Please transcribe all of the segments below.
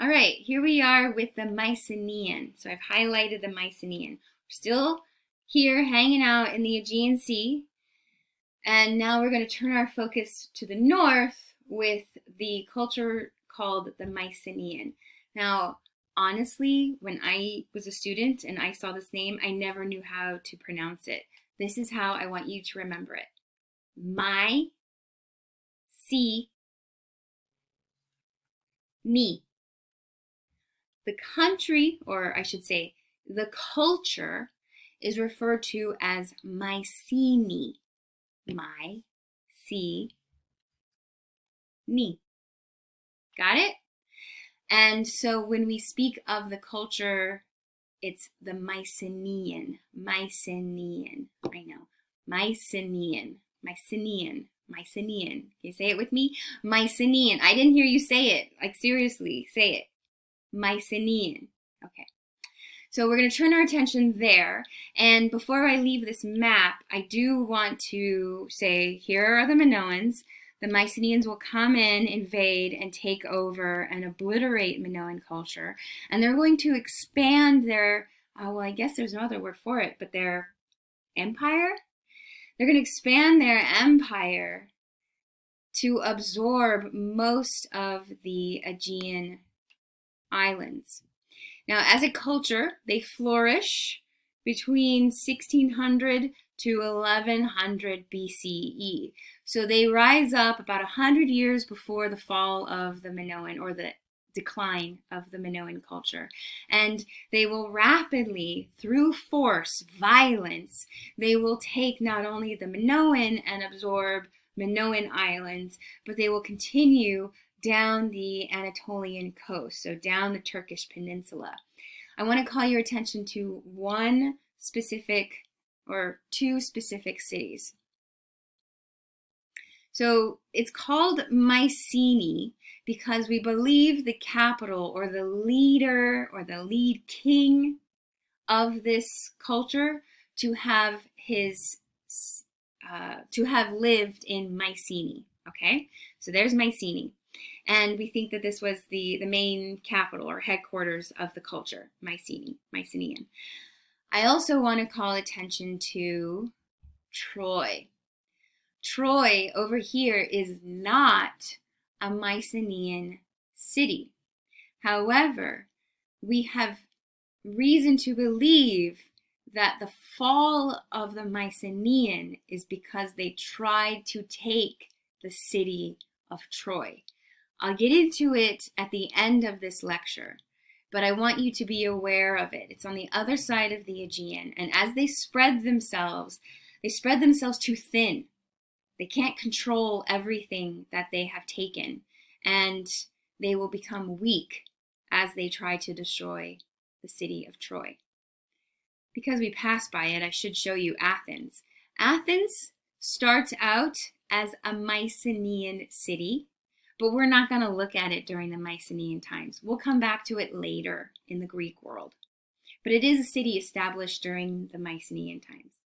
All right, here we are with the Mycenaean. So I've highlighted the Mycenaean. We're still here hanging out in the Aegean Sea. And now we're going to turn our focus to the north with the culture called the Mycenaean. Now, honestly, when I was a student and I saw this name, I never knew how to pronounce it. This is how I want you to remember it. Mycenaean. The country, or I should say, the culture, is referred to as Mycenae. Mycenae. Got it? And so when we speak of the culture, it's the Mycenaean. Mycenaean. I know. Mycenaean. Mycenaean. Mycenaean. Can you say it with me? Mycenaean. I didn't hear you say it. Like, seriously, say it. Mycenaean. Okay. So we're going to turn our attention there. And before I leave this map, I do want to say, here are the Minoans. The Mycenaeans will come in, invade, and take over and obliterate Minoan culture. And they're going to expand their, well, I guess there's no other word for it, but their empire? They're going to expand their empire to absorb most of the Aegean islands. Now, as a culture, they flourish between 1600 to 1100 BCE. So they rise up about 100 years before the fall of the Minoan, or the decline of the Minoan culture. And they will rapidly, through force, violence, they will take not only the Minoan and absorb Minoan islands, but they will continue down the Anatolian coast, so down the Turkish peninsula. I want to call your attention to one specific or two specific cities. So it's called Mycenae because we believe the capital, or the leader, or the lead king of this culture to have lived in Mycenae. Okay, so there's Mycenae. And we think that this was the main capital or headquarters of the culture, Mycenaean. I also want to call attention to Troy. Troy over here is not a Mycenaean city. However, we have reason to believe that the fall of the Mycenaean is because they tried to take the city of Troy. I'll get into it at the end of this lecture, but I want you to be aware of it. It's on the other side of the Aegean, and as they spread themselves too thin. They can't control everything that they have taken, and they will become weak as they try to destroy the city of Troy. Because we passed by it, I should show you Athens. Athens starts out as a Mycenaean city, but we're not going to look at it during the Mycenaean times. We'll come back to it later in the Greek world. But it is a city established during the Mycenaean times.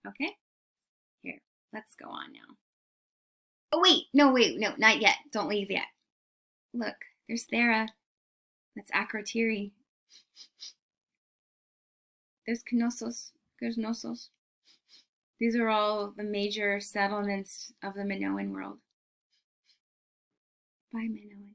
Okay? Here, let's go on now. Oh, wait, no, not yet. Don't leave yet. Look, there's Thera. That's Akrotiri. There's Knossos. There's Knossos. These are all the major settlements of the Minoan world. Bye, Minoan.